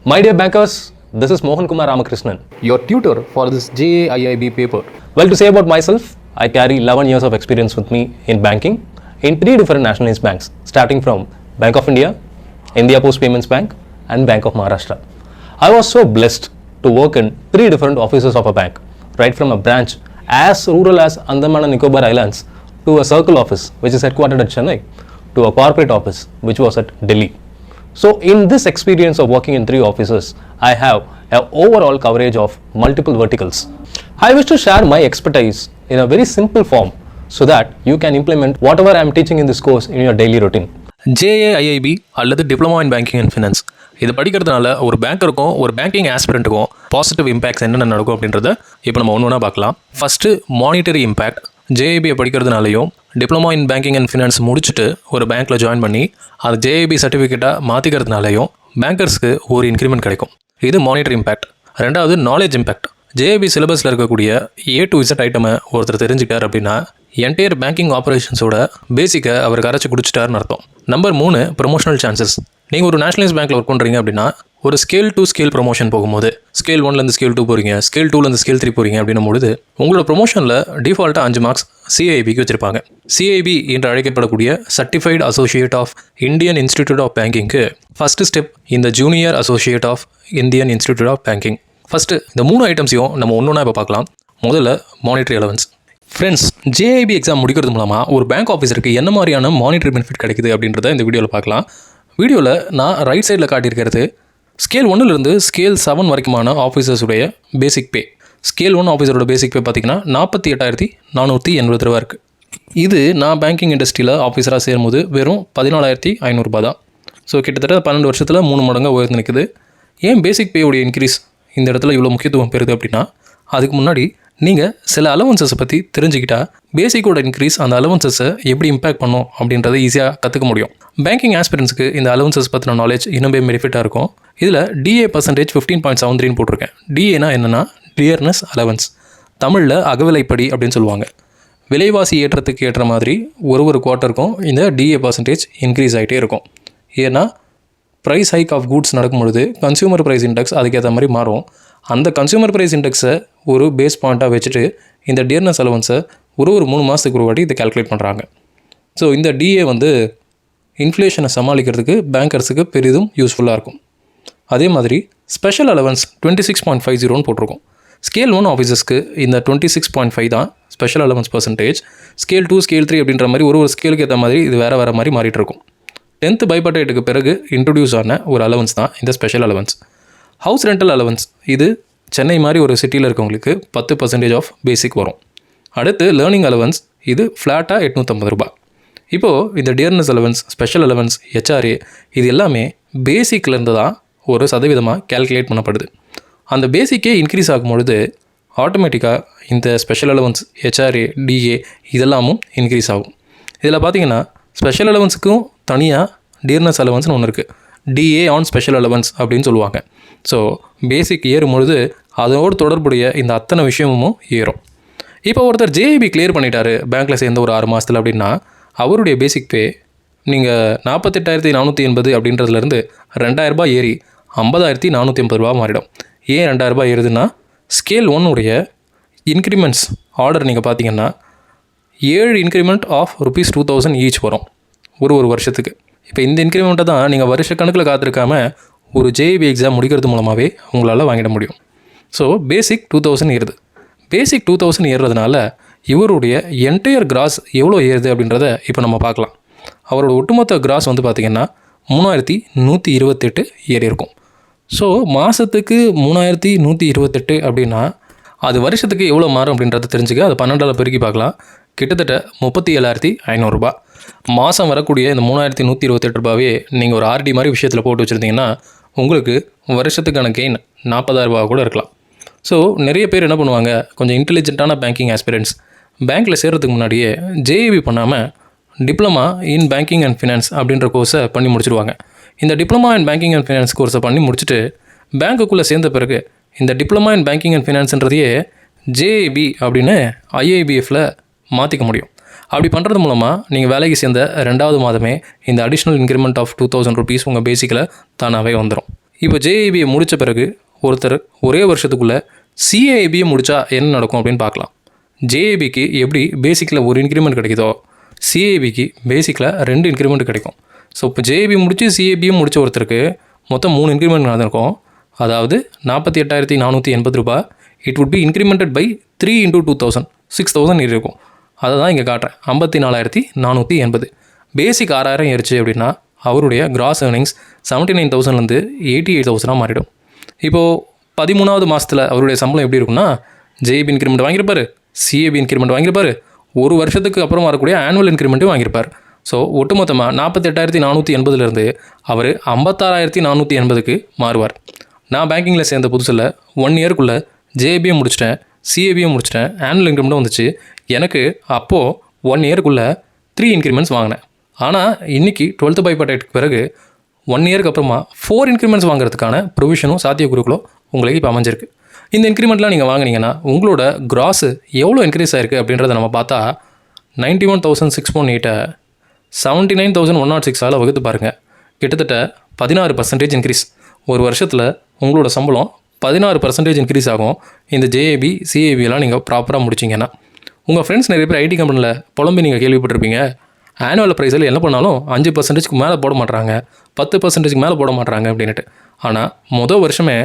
My dear bankers, this is Mohan Kumar Ramakrishnan, your tutor for this JAIIB paper. Well, to say about myself, I carry 11 years of experience with me in banking in 3 different nationalized banks, starting from Bank of India, India Post Payments Bank, and Bank of Maharashtra. I was so blessed to work in 3 different offices of a bank, right from a branch as rural as Andaman and Nicobar Islands to a circle office which is headquartered at Chennai to a corporate office which was at Delhi. So in this experience of working in 3 offices, I have an overall coverage of multiple verticals. I wish to share my expertise in a very simple form so that you can implement whatever I am teaching in this course in your daily routine. JAIIB அல்லது diploma in banking and finance இது படிக்கிறதுனால ஒரு பேங்கருக்கும் ஒரு banking ஆஸ்பிரண்ட்டுக்கும் positive impacts என்னென்ன நடக்கும் அப்படின்றத இப்போ நம்ம ஒன்று ஒன்றா பார்க்கலாம். First monetary impact. ஜேஐபியை படிக்கிறதுனாலையும் diploma in banking and finance முடிச்சுட்டு ஒரு பேங்க்கில் ஜாயின் பண்ணி அது ஜேஐபி சர்டிஃபிகேட்டாக மாற்றிக்கிறதுனாலையும் பேங்கர்ஸ்க்கு ஒரு இன்க்ரிமெண்ட் கிடைக்கும். இது மானிட்டரி இம்பேக்ட். ரெண்டாவது நாலேஜ் இம்பேக்ட். ஜேஐபி சிலபஸில் இருக்கக்கூடிய A to Z ஐட்டமை ஒருத்தர் தெரிஞ்சுக்கிட்டார் அப்படின்னா என்டையர் பேங்கிங் ஆப்ரேஷன்ஸோட பேசிக்கை அவர் கரைச்சி குடிச்சிட்டாருன்னு அர்த்தம். Number 3 promotional chances. நீங்கள் ஒரு நேஷனலைஸ் பேங்க்கில் ஒர்க் பண்ணுறீங்க அப்படின்னா ஒரு ஸ்கேல் டு ஸ்கேல் ப்ரொமோஷன் போகும்போது ஸ்கேல் 1லேருந்து ஸ்கேல் 2 போகிறீங்க, ஸ்கேல் 2லேருந்து ஸ்கேல் 3 போகிறீங்க அப்படின்னும் பொழுது உங்களோட ப்ரொமோஷனில் டிஃபால்ட்டாக 5 மார்க்ஸ் சிஐபிக்கு வச்சுருப்பாங்க. சிஐபி என்று அழைக்கப்படக்கூடிய certified associate of Indian institute of பேங்கிங்க்கு ஃபஸ்ட்டு ஸ்டெப் இந்த junior associate of Indian institute of banking. First இந்த 3 ஐட்டம்ஸையும் நம்ம ஒன்றா இப்போ பார்க்கலாம். முதல்ல monetary allowance. Friends, JIB exam முடிக்கிறது மூலமாக ஒரு பேங்க் ஆஃபீஸருக்கு என்ன மாதிரியான மானிட்டரி பெனிஃபிட் கிடைக்குது அப்படின்றத இந்த வீடியோவில் பார்க்கலாம். வீடியோவில் நான் ரைட் சைடில் காட்டியிருக்கிறது ஸ்கேல் 1லேருந்து ஸ்கேல் 7 வரைக்குமான ஆஃபீஸர்ஸுடைய பேசிக் பே. ஸ்கேல் 1 ஆஃபீஸரோட பேசிக் பே பார்த்திங்கன்னா 48,480 ரூபா இருக்குது. இது நான் பேங்கிங் இண்டஸ்ட்ரியில் ஆஃபீஸராக சேரும்போது வெறும் 14,500 தான். ஸோ கிட்டத்தட்ட 12 வருஷத்தில் 3 மடங்காக உயர்ந்து நிற்குது. ஏன் பேசிக் பேயோடைய இன்க்ரீஸ் இந்த இடத்துல இவ்வளோ முக்கியத்துவம் பெறுது அப்படின்னா, அதுக்கு முன்னாடி நீங்கள் சில அலவன்சஸை பற்றி தெரிஞ்சுக்கிட்டால் பேசிக்கோட இன்க்ரீஸ் அந்த அலவன்சஸை எப்படி இம்பேக்ட் பண்ணும் அப்படின்றத ஈஸியாக கற்றுக்க முடியும். பேங்கிங் ஆஸ்பிரன்ஸுக்கு இந்த அலவன்சஸ் பற்றின நாலேஜ் இன்னுமே பெனிஃபிட்டாக இருக்கும். இதில் DA பர்சன்டேஜ் 15.73 போட்டிருக்கேன். டிஏனா என்னென்னா டியர்னஸ் அலவன்ஸ், தமிழில் அகவிலைப்படி அப்படின்னு சொல்லுவாங்க. விலைவாசி ஏற்றத்துக்கு ஏற்ற மாதிரி ஒரு குவார்ட்டருக்கும் இந்த DA பர்சன்டேஜ் இன்க்ரீஸ் ஆகிட்டே இருக்கும். ஏன்னா ப்ரைஸ் ஹைக் ஆஃப் கூட்ஸ் நடக்கும்பொழுது கன்சியூமர் ப்ரைஸ் இண்டெக்ஸ் அதுக்கேற்ற மாதிரி மாறும். அந்த கன்சியூமர் ப்ரைஸ் இண்டெக்ஸை ஒரு பேஸ் பாயிண்ட்டாக வச்சுட்டு இந்த டியர்னஸ் அலவன்ஸை ஒரு 3 மாதத்துக்கு ஒரு வாட்டி இதை கால்குலேட் பண்ணுறாங்க. ஸோ இந்த DA இன்ஃப்ளேஷனை சமாளிக்கிறதுக்கு பேங்கர்ஸுக்கு பெரிதும் யூஸ்ஃபுல்லாக இருக்கும். அதே மாதிரி ஸ்பெஷல் அலவன்ஸ் 26.50 போட்டிருக்கோம். ஸ்கேல் 1 ஆஃபீஸர்ஸ்க்கு இந்த 26.5 தான் special allowance percentage. Scale 2, scale 3 அப்படின்ற மாதிரி ஒரு ஸ்கேலுக்கு ஏற்ற மாதிரி இது வேறு மாதிரி மாறிட்டு இருக்கும். 10th பைபர்டேட்டுக்கு பிறகு இன்ட்ரடியூஸ் ஆன ஒரு அலவன்ஸ் தான் இந்த special allowance. House rental allowance, இது சென்னை மாதிரி ஒரு சிட்டியில் இருக்கவங்களுக்கு 10% ஆஃப் பேசிக் வரும். அடுத்து லேர்னிங் அலவன்ஸ், இது ஃப்ளாட்டாக 850 ரூபா. இப்போது இந்த dearness allowance, special allowance, HRA இது எல்லாமே பேசிக்லேருந்து தான் ஒரு சதவீதமாக கேல்குலேட் பண்ணப்படுது. அந்த பேசிக்கே இன்க்ரீஸ் ஆகும்பொழுது ஆட்டோமேட்டிக்காக இந்த ஸ்பெஷல் அலவன்ஸ், HRA, DA இதெல்லாமும் இன்க்ரீஸ் ஆகும். இதில் பார்த்தீங்கன்னா ஸ்பெஷல் அலவன்ஸுக்கும் தனியாக டியர்னஸ் அலவன்ஸ்னு ஒன்று இருக்குது. DA ஆன் ஸ்பெஷல் அலவன்ஸ் அப்படின்னு சொல்லுவாங்க. ஸோ பேசிக் ஏறும்பொழுது அதோடு தொடர்புடைய இந்த அத்தனை விஷயமும் ஏறும். இப்போ ஒருத்தர் JIB கிளியர் பண்ணிட்டாரு பேங்க்கில் சேர்ந்த ஒரு 6 மாதத்தில் அப்படின்னா அவருடைய பேசிக் பே நீங்கள் 48,480 அப்படின்றதுலேருந்து 2,000 ரூபாய் ஏறி 50,480 ரூபா மாறிடும். ஏன் 2,000 ரூபாய் ஏறுதுன்னா ஸ்கேல் 1 இன்க்ரிமெண்ட்ஸ் ஆர்டர் நீங்கள் பார்த்தீங்கன்னா 7 இன்க்ரிமெண்ட் ஆஃப் ₹2,000 ஈச் வரும் ஒரு வருஷத்துக்கு. இப்போ இந்த இன்க்ரிமெண்ட்டை தான் நீங்கள் வருஷ கணக்கில் காத்திருக்காமல் ஒரு JIB எக்ஸாம் முடிக்கிறது மூலமாகவே உங்களால் வாங்கிட முடியும். ஸோ பேசிக் 2,000 ஏறுது. பேசிக் 2,000 ஏறுறதுனால இவருடைய என்டையர் கிராஸ் எவ்வளோ ஏறுது அப்படின்றத இப்போ நம்ம பார்க்கலாம். அவரோட ஒட்டுமொத்த கிராஸ் பார்த்திங்கன்னா 3,128 ஏறி இருக்கும். ஸோ மாதத்துக்கு 3,128 அப்படின்னா அது வருஷத்துக்கு எவ்வளோ மாறும் அப்படின்றத தெரிஞ்சுக்க அது 12ஆல் பெருக்கி பார்க்கலாம். கிட்டத்தட்ட 37,500 ரூபா. மாதம் வரக்கூடிய இந்த 3,128 ரூபாவே நீங்கள் ஒரு RD மாதிரி விஷயத்தில் போட்டு வச்சுருந்தீங்கன்னா உங்களுக்கு வருஷத்துக்கான கெயின் 40,000 ரூபா கூட இருக்கலாம். ஸோ நிறைய பேர் என்ன பண்ணுவாங்க, கொஞ்சம் இன்டெலிஜென்ட்டான பேங்கிங் ஆஸ்பிரண்ட்ஸ் பேங்க்கில் சேர்கிறதுக்கு முன்னாடியே JIB பண்ணாமல் diploma in banking and finance அப்படின்ற கோர்ஸை பண்ணி முடிச்சுடுவாங்க. இந்த diploma in banking and finance கோர்ஸை பண்ணி முடிச்சுட்டு பேங்க்குள்ளே சேர்ந்த பிறகு இந்த டிப்ளமா இன் பேங்கிங் அண்ட் ஃபினான்ஸ்ன்றதையே JIB அப்படின்னு IIBFல மாற்றிக்க முடியும். அப்படி பண்ணுறது மூலமாக நீங்கள் வேலைக்கு சேர்ந்த 2வது மாதமே இந்த அடிஷ்னல் இன்க்ரிமெண்ட் ஆஃப் ₹2,000 உங்கள் பேசிக்கில் தானாகவே வந்துடும். இப்போ ஜேஐபியை முடித்த பிறகு ஒருத்தர் ஒரே வருஷத்துக்குள்ளே சிஏஐபியை முடித்தா என்ன நடக்கும் அப்படின்னு பார்க்கலாம். ஜேஐபிக்கு எப்படி பேசிக்கில் ஒரு இன்க்ரிமெண்ட் கிடைக்குதோ சிஏபிக்கு பேசிக்கில் 2 இன்க்ரிமெண்ட் கிடைக்கும். ஸோ இப்போ ஜேஐபி முடித்து சிஏபியும் முடித்த ஒருத்தருக்கு மொத்தம் 3 இன்க்ரிமெண்ட் நடந்திருக்கும். அதாவது 48,480 ரூபாய். It would be incremented by 3 × 2,000 6,000 இருக்கும். அதை தான் இங்கே காட்டுறேன். 54,480 பேசிக் 6,000 ஏறிச்சு அப்படின்னா அவருடைய கிராஸ் ஏர்னிங்ஸ் 79,000லேருந்து 88,000 மாறிடும். இப்போது 13வது மாதத்தில் அவருடைய சம்பளம் எப்படி இருக்குன்னா, ஜேபி இன்க்ரிமெண்ட் வாங்கியிருப்பார், சிஏபி இன்க்ரிமெண்ட் வாங்கியிருப்பார், ஒரு வருஷத்துக்கு அப்புறம் வரக்கூடிய ஆனுவல் இன்க்ரிமெண்ட்டும் வாங்கியிருப்பார். ஸோ ஒட்டுமொத்தமாக 48,480லேருந்து அவர் 56,480க்கு மாறுவார். நான் பேங்கிங்கில் சேர்ந்த புதுசில் 1 இயர்க்குள்ளே ஜேபியும் முடிச்சிட்டேன், சிஏபியும் முடிச்சிட்டேன், ஆனுவல் இன்க்ரிமெண்ட்டும் வந்துச்சு. எனக்கு அப்போது 1 இயர்க்குள்ளே 3 இன்க்ரிமெண்ட்ஸ் வாங்கினேன். ஆனால் இன்றைக்கி 12th பைபார்ட்க்கு பிறகு 1 இயருக்கு அப்புறமா 4 இன்க்ரிமெண்ட்ஸ் வாங்குறதுக்கான ப்ரொவிஷனும் சாத்தியக்கூறுகளும் உங்களுக்கு இப்போ அமைஞ்சிருக்கு. இந்த இன்க்ரிமெண்ட்லாம் நீங்கள் வாங்கினீங்கன்னா உங்களோட கிராஸு எவ்வளோ இன்க்ரீஸ் ஆகிருக்கு அப்படின்றத நம்ம பார்த்தா 91,618 79,106 வகுத்து பாருங்கள். கிட்டத்தட்ட 16% இன்க்ரீஸ். ஒரு வருஷத்தில் உங்களோட சம்பளம் 16% இன்க்ரீஸ் ஆகும். இந்த ஜேஏபி சிஏபியெல்லாம் நீங்கள் ப்ராப்பராக முடிச்சிங்கன்னா. உங்கள் ஃப்ரெண்ட்ஸ் நிறைய பேர் ஐடி கம்பெனியில் புலம்பி நீங்கள் கேள்விப்பட்டிருப்பீங்க. ஆனுவல் ப்ரைஸில் என்ன பண்ணாலும் 5%க்கு மேலே போட மாட்றாங்க, 10%க்கு மேலே போட மாட்றாங்க அப்படின்ட்டு. ஆனால் மொதல் வருஷமே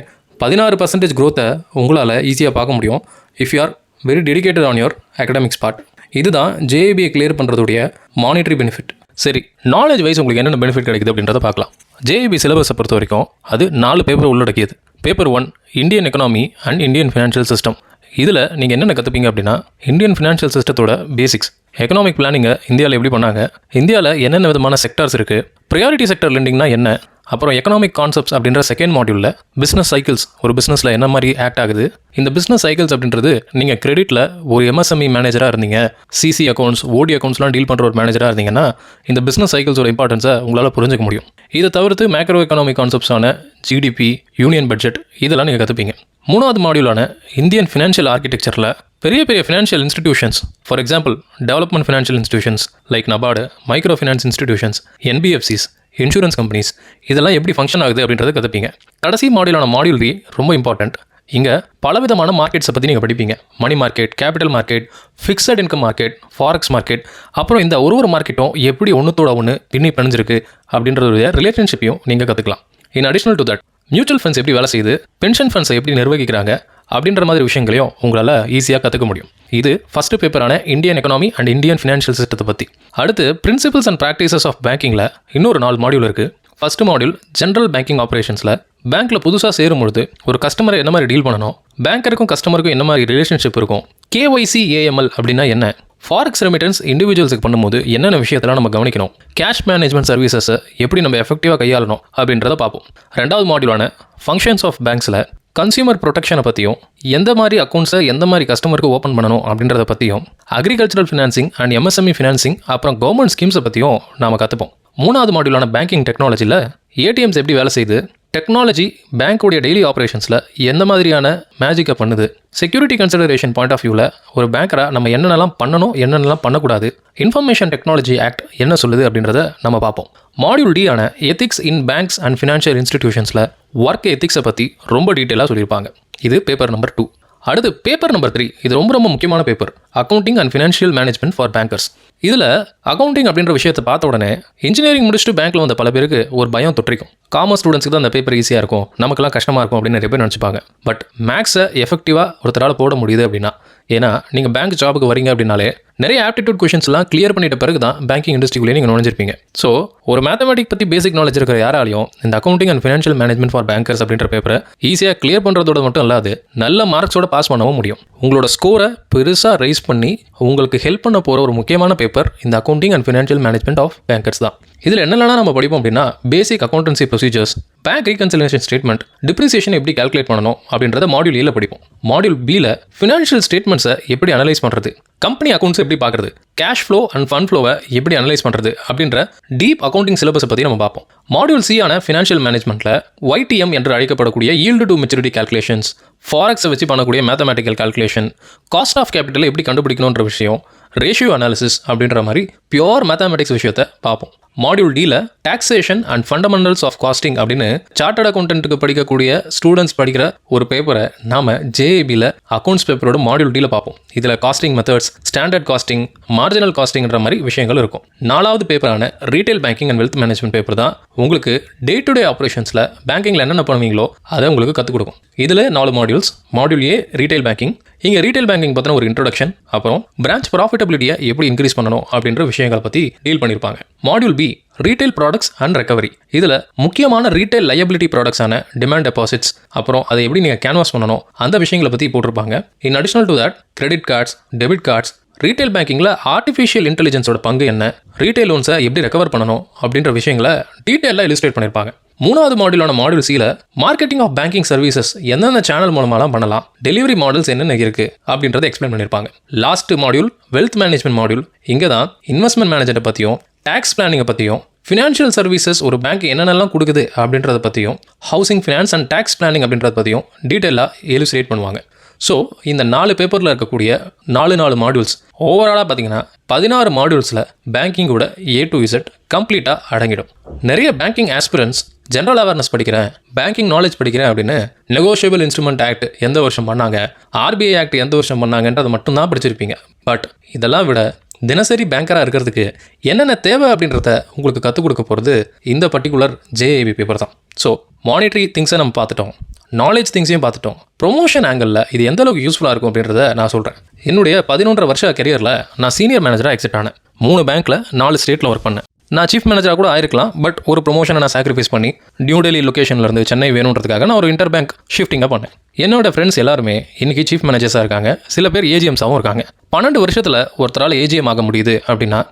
16% க்ரோத்தை உங்களால் ஈஸியாக பார்க்க முடியும் if you are very dedicated on your academics part. இதுதான் ஜேஏபியை கிளியர் பண்ணுறதுடைய மானிட்டரி பெனிஃபிட். சரி, நாலேஜ் வைஸ் உங்களுக்கு என்னென்ன பெனிஃபிட் கிடைக்குது அப்படின்றத பார்க்கலாம். ஜேஏபி சிலபஸை பொறுத்த வரைக்கும் அது 4 பேப்பர் உள்ளடக்கியது. Paper 1 Indian economy and Indian financial system. இதில் நீங்கள் என்னென்ன கற்றுப்பீங்க அப்படின்னா, இந்தியன் ஃபினான்ஷியல் சிஸ்டத்தோட பேசிக்ஸ், எக்கனாமிக் பிளானிங்கை இந்தியாவில் எப்படி பண்ணாங்க, இந்தியாவில் என்னென்ன விதமான செக்டார்ஸ் இருக்குது, ப்ரையாரிட்டி செக்டர் லெண்டிங்னா என்ன, அப்புறம் எக்கனாமிக் கான்செப்ட்ஸ் அப்படின்ற செகண்ட் மாடியூலில் பிஸ்னஸ் சைக்கிள்ஸ், ஒரு பிஸ்னஸில் என்ன மாதிரி ஆக்ட் ஆகுது. இந்த பிஸ்னஸ் சைக்கிள்ஸ் அப்படின்றது நீங்கள் கிரெடிட்டில் ஒரு எம்எஸ்எம்இ மேனேஜராக இருந்தீங்க, சிசி அக்கௌண்ட்ஸ், ஓடி அக்கௌண்ட்ஸ்லாம் டீல் பண்ணுற ஒரு மேனேஜராக இருந்தீங்கன்னா இந்த பிஸ்னஸ் சைக்கிள்ஸோட இம்பார்ட்டன்ஸை உங்களால் புரிஞ்சுக்க முடியும். இதை தவிர்த்து மேக்ரோ எக்கனாமிக் கான்செப்ட்ஸான ஜிடிபி, யூனியன் பட்ஜெட் இதெல்லாம் நீங்கள் கற்றுப்பீங்க. 3வது மாடியூலான இந்தியன் ஃபினான்ஷியல் ஆர்கிடெக்சரில் பெரிய பெரிய financial institutions, for example development financial institutions like NABARD, micro finance institutions, NBFCs, insurance companies இதெல்லாம் எப்படி ஃபங்க்ஷன் ஆகுது அப்படின்றத கற்றுப்பீங்க. கடைசி மாடியூலான மாடியூல் 3 ரொம்ப இம்பார்ட்டண்ட். இங்கே பலவிதமான மார்க்கெட்ஸை பற்றி நீங்கள் படிப்பீங்க. Money market, capital market, fixed income market, forex market, அப்புறம் இந்த ஒரு மார்க்கெட்டும் எப்படி ஒன்றுத்தோட ஒன்று பின்னி பிணைஞ்சிருக்கு அப்படின்றதுடைய ரிலேஷன்ஷிப்பையும் நீங்கள் கற்றுக்கலாம். In additional to that mutual funds எப்படி வேலை செய்யுது, பென்ஷன் ஃபண்ட்ஸை எப்படி நிர்வகிக்கிறாங்க அப்படின்ற மாதிரி விஷயங்களையும் உங்களால் ஈஸியாக கற்றுக்க முடியும். இது ஃபஸ்ட்டு பேப்பரான Indian economy and Indian financial சிஸ்டத்தை பற்றி. அடுத்து பிரின்சிபல்ஸ் அண்ட் ப்ராக்டிசஸ் ஆஃப் பேங்கிங்கில் இன்னொரு 4 மாடியூல் இருக்குது. ஃபஸ்ட்டு மாடியூல் ஜென்ரல் பேங்கிங் ஆப்ரேஷன்ஸில் பேங்க்கில் புதுசாக சேரும்பொழுது ஒரு கஸ்டமரை என்ன மாதிரி டீல் பண்ணணும், பேங்கருக்கும் கஸ்டமருக்கும் என்ன மாதிரி ரிலேஷன்ஷிப் இருக்கும், கேஒய்சி ஏஎம்எல் அப்படின்னா என்ன, ஃபாரெக்ஸ் ரெமிட்டன்ஸ் இண்டிவிஜுவல்ஸுக்கு பண்ணும்போது என்னென்ன விஷயத்தெல்லாம் நம்ம கவனிக்கணும், கேஷ் மேனேஜ்மெண்ட் சர்வீசஸை எப்படி நம்ம எஃபெக்டிவாக கையாளணும் அப்படின்றத பார்ப்போம். 2வது மாடியூலான ஃபங்க்ஷன்ஸ் ஆஃப் பேங்க்ஸில் கன்சியூமர் ப்ரொடெக்ஷனை பற்றியும், எந்த மாதிரி அக்கௌண்ட்ஸை எந்த மாதிரி கஸ்டமருக்கு ஓப்பன் பண்ணணும் அப்படின்றத பற்றியும், agricultural financing and MSME financing, அப்புறம் கவர்மெண்ட் ஸ்கீம்ஸை பற்றியும் நாம் கற்றுப்போம். 3வது மாடியூலான பேங்கிங் டெக்னாலஜியில் ஏடிஎம்ஸ் எப்படி வேலை செய்யுது, டெக்னாலஜி பேங்க்குடைய டெய்லி ஆப்ரேஷன்ஸில் எந்த மாதிரியான மேஜிக்கை பண்ணுது, செக்யூரிட்டி கன்சிடரேஷன் பாயிண்ட் ஆஃப் வியூவில் ஒரு பேங்கராக நம்ம என்னென்னலாம் பண்ணணும் என்னென்னலாம் பண்ணக்கூடாது, இன்ஃபர்மேஷன் டெக்னாலஜி ஆக்ட் என்ன சொல்லுது அப்படின்றத நம்ம பார்ப்போம். மாடியூல் டி ஆன ethics in banks and financial இன்ஸ்டிடியூஷன்ஸில் ஒர்க் எத்திக்ஸை பற்றி ரொம்ப டீட்டெயிலாக சொல்லியிருப்பாங்க. இது பேப்பர் நம்பர் 2. அடுத்து பேப்பர் நம்பர் 3. இது ரொம்ப முக்கியமான paper, accounting and financial management for bankers. இதில் அக்கௌண்டிங் அப்படின்ற விஷயத்தை பார்த்த உடனே இன்ஜினியரிங் முடிச்சுட்டு பேங்க்கில் வந்த பல பேருக்கு ஒரு பயம் தொற்றிக்கும். காமர்ஸ் ஸ்டூடெண்ட்ஸ்க்கு தான் அந்த பேப்பர் ஈஸியாக இருக்கும், நமக்குலாம் கஷ்டமாக இருக்கும் அப்படின்னு நிறைய பேர் நினச்சிப்பாங்க. பட் மேக்ஸை எஃபெக்டிவாக ஒருத்தரால் போட முடியுது அப்படின்னா, ஏன்னா நீங்கள் பேங்க் ஜாபுக்கு வரீங்க அப்படின்னாலே நிறைய ஆப்டிடியூட் கொஷின்ஸ்லாம் கிளியர் பண்ணிட்ட பிறகு தான் பேங்கிங் இண்டஸ்ட்ரிக்குள்ளே நீங்கள் நுழைஞ்சிருப்பீங்க. ஸோ ஒரு மேத்தமெட்டிக் பற்றி பேசிக் நாலேஜ் இருக்கிற யாராலையும் இந்த accounting and financial management for bankers அப்படின்ற பேப்பரை ஈஸியாக கிளியர் பண்ணுறதோட மட்டும் இல்லாது நல்ல மார்க்ஸோட பாஸ் பண்ணவும் முடியும். உங்களோட ஸ்கோரை பெருசாக ரைஸ் பண்ணி உங்களுக்கு ஹெல்ப் பண்ண போகிற ஒரு முக்கியமான பேப்பர் இந்த accounting and financial management of bankers தான். இதில் என்னெல்லாம் நம்ம படிப்போம் அப்படின்னா, basic accountancy procedures, bank reconciliation statement, depreciation எப்படி கால்குலேட் பண்ணணும் அப்படின்றத மாடியூல் ஏல படிப்போம். மாடியூல் பியில் ஃபினான்ஷியல் ஸ்டேட்மெண்ட்ஸை எப்படி அனலைஸ் பண்ணுறது, கம்பெனி அக்கௌண்ட்ஸ் எப்படி பார்க்குறது, கேஷ் ஃப்ளோ அண்ட் ஃபண்ட் ஃப்ளோவை எப்படி அனலைஸ் பண்ணுறது அப்படின்ற டீப் அக்கௌண்டிங் சிலபஸை பற்றி நம்ம பார்ப்போம். மாடியூல் சி ஆன ஃபினான்ஷியல் மேனேஜ்மெண்ட்டில் ஒய்டிஎம் என்று அழைக்கப்படக்கூடிய ஈல்டு டு மெச்சூரிட்டி கால்குலேஷன்ஸ், ஃபாரெக்ஸை வச்சு பண்ணக்கூடிய மேத்தமேட்டிக்கல் கால்குலேஷன், காஸ்ட் ஆஃப் கேபிட்டலை எப்படி கண்டுபிடிக்கணுன்ற விஷயம், ரேஷியோ அனாலிசிஸ் அப்படின்ற மாதிரி பியோர் மேத்தமெட்டிக்ஸ் விஷயத்தை பார்ப்போம். மாடியூல் டியில் taxation and fundamentals of costing அப்படின்னு சார்ட்டர்ட் அக்கௌண்டன்ட்டுக்கு படிக்கக்கூடிய ஸ்டூடெண்ட்ஸ் படிக்கிற ஒரு பேப்பரை நாம ஜேஏபியில் அக்கௌண்ட்ஸ் பேப்பரோட மாடியூல் டியில் பார்ப்போம். இதில் costing methods, standard costing, marginal காஸ்டிங்ன்ற மாதிரி விஷயங்கள் இருக்கும். 4வது பேப்பரான retail banking and wealth management paper தான் உங்களுக்கு டே டு டே ஆப்ரேஷன்ஸில் பேங்கிங்கில் என்னென்ன பண்ணுவீங்களோ அதை உங்களுக்கு கற்றுக் கொடுக்கும். இதில் 4 மாடியூல்ஸ். மாடியூல் ஏ ரீட்டைல் பேங்கிங். இங்கே ரீட்டைல் பேங்கிங் பற்றின ஒரு இன்ட்ரோடக்ஷன், அப்புறம் பிரான்ச் ப்ராஃபிட்டபிலிட்டியை எப்படி இன்க்ரீஸ் பண்ணணும் அப்படின்ற விஷயங்களை பற்றி டீல் பண்ணியிருப்பாங்க. Module be retail products and recovery. இதில் முக்கியமான ரீட்டைல் லயபிலிட்டி ப்ராடக்ட்ஸான டிமாண்ட் டெபாசிட்ஸ், அப்புறம் அதை எப்படி நீங்கள் கேன்வாஸ் பண்ணணும் அந்த விஷயங்களை பற்றி போட்டிருப்பாங்க. In additional to that credit cards, debit cards, retail பேங்கிங்கில் ஆர்டிஃபிஷியல் இன்டெலிஜென்ஸோட பங்கு என்ன, ரீட்டைல் லோன்ஸை எப்படி ரெக்கவர் பண்ணணும் அப்படின்ற விஷயங்களை டீட்டெயிலாக இல்லுஸ்ட்ரேட் பண்ணியிருப்பாங்க. 3வது மாடியூலான மாடியூல் சியில் மார்க்கெட்டிங் ஆஃப் பேங்கிங் சர்வீசஸ் எந்தெந்த சேனல் மூலமாலாம் பண்ணலாம், டெலிவரி மாடல்ஸ் என்னென்ன இருக்குது அப்படின்றத எக்ஸ்பிளைன் பண்ணியிருப்பாங்க. Last module wealth management module. இங்கே தான் இன்வெஸ்ட்மெண்ட் மேனேஜரை பற்றியும், டேக்ஸ் பிளானிங்கை பற்றியும், ஃபினான்ஷியல் சர்வீசஸ் ஒரு பேங்க் என்னென்னலாம் கொடுக்குது அப்படின்றத பற்றியும், housing finance and tax planning அப்படின்றத பற்றியும் டீட்டெயிலாக எலுசிலேட் பண்ணுவாங்க. ஸோ இந்த 4 பேப்பரில் இருக்கக்கூடிய 4 மாடியூல்ஸ் ஓவராலாக பார்த்தீங்கன்னா 16 மாடியூல்ஸில் பேங்கிங்கோட A to Z கம்ப்ளீட்டாக அடங்கிடும். நிறைய பேங்கிங் ஆஸ்பிரன்ஸ் ஜென்ரல் அவேர்னஸ் படிக்கிறேன், பேங்கிங் நாலேஜ் படிக்கிறேன் அப்படின்னு நெகோஷியபிள் இன்ஸ்ட்ருமெண்ட் ஆக்ட் எந்த வருஷம் பண்ணாங்க, RBI ஆக்ட் எந்த வருஷம் பண்ணாங்கன்றதை மட்டும்தான் படிச்சிருப்பீங்க. பட் இதெல்லாம் விட தினசரி பேங்கராக இருக்கிறதுக்கு என்னென்ன தேவை அப்படின்றத உங்களுக்கு கற்றுக் கொடுக்க போகிறது இந்த பர்டிகுலர் JAB பேப்பர் தான். ஸோ மானிட்டரி திங்ஸை நம்ம பார்த்துட்டோம், நாலேஜ் திங்ஸையும் பார்த்துட்டோம். ப்ரொமோஷன் ஆங்கிளில் இது எந்த அளவுக்கு யூஸ்ஃபுல்லாக இருக்கும் அப்படின்றத நான் சொல்கிறேன். என்னுடைய 11 வருஷ கெரியரில் நான் சீனியர் மேனேஜராக எக்ஸிட் ஆனேன். 3 பேங்க்கில் 4 ஸ்டேட்டில் ஒர்க் பண்ணேன். நான் சீஃப் மேனேஜராக கூட ஆயிருக்கலாம், பட் ஒரு ப்ரொமோஷனை நான் சாக்ரிஃபைஸ் பண்ணி நியூ டெல்லி லொக்கேஷன்லேருந்து சென்னை வேணுன்றதுக்காக நான் ஒரு இன்டர் பேங்க் ஷிஃப்டிங்காக பண்ணேன். என்னோட ஃப்ரெண்ட்ஸ் எல்லாருமே இன்றைக்கி சீஃப் மேனேஜர்ஸாக இருக்காங்க, சில பேர் AGMஸாகவும் இருக்காங்க. 12 வருஷத்தில் ஒருத்தரால் AGM ஆக முடியுது அப்படின்னா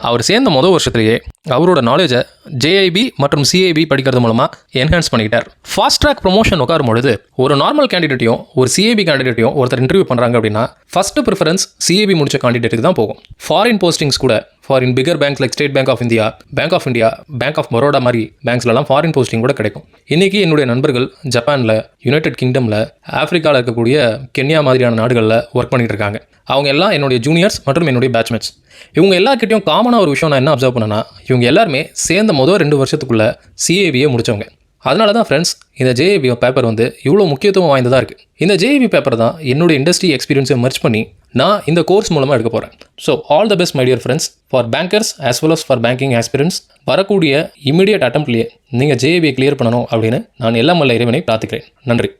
அவர் சேர்ந்த முதல் வருஷத்துலேயே அவரோட நாலேஜை JIB மற்றும் CIB படிக்கிறது மூலமாக என்ஹான்ஸ் பண்ணிக்கிட்டார். ஃபாஸ்ட் ட்ராக் ப்ரொமோஷன் உட்காரும் பொழுது ஒரு நார்மல் கேண்டிடேட்டையும் ஒரு CIB கேண்டிடேட்டையும் ஒருத்தர் இன்டர்வியூ பண்ணுறாங்க அப்படின்னா ஃபஸ்ட்டு ப்ரிஃபரன்ஸ் CIB முடிச்ச கேண்டிடேட்டுக்கு தான் போகும். ஃபாரின் போஸ்டிங்ஸ் கூட foreign bigger banks like State Bank of India, Bank of India, Bank of Baroda மாதிரி பேங்க்ஸ்லாம் ஃபாரின் போஸ்டிங் கூட கிடைக்கும். இன்றைக்கி என்னுடைய நண்பர்கள் ஜப்பானில், யுனைடெட் கிங்டமில், ஆஃப்ரிக்காவில் இருக்கக்கூடிய கென்யா மாதிரியான நாடுகளில் ஒர்க் பண்ணிட்டு இருக்காங்க. அவங்க எல்லாம் என்னுடைய ஜூனியர்ஸ் மற்றும் என்னுடைய பேட்ச்மேட்ஸ். இவங்க எல்லாருக்கிட்டையும் காமனாக ஒரு விஷயம் நான் என்ன அப்சர்வ் பண்ணேன்னா, இவங்க எல்லாருமே சேர்ந்த முதல் 2 வருஷத்துக்குள்ளே CIBயை முடித்தவங்க. அதனால தான் ஃப்ரெண்ட்ஸ் இந்த JAB பேப்பர் இவ்வளோ முக்கியத்துவம் வாய்ந்ததாக இருக்குது. இந்த JAB பேப்பர் தான் என்னுடைய இண்டஸ்ட்ரி எக்ஸ்பீரியன்ஸை மர்ச் பண்ணி நான் இந்த கோர்ஸ் மூலமாக எடுக்க போகிறேன். So all the best my dear friends for bankers as well as for banking aspirants. வரக்கூடிய இமீடியட் அட்டம்ப்ட்லேயே நீங்கள் JABயை கிளியர் பண்ணணும் அப்படின்னு நான் எல்லாம் வல்ல இறைவனை பிரார்த்திக்கிறேன். நன்றி.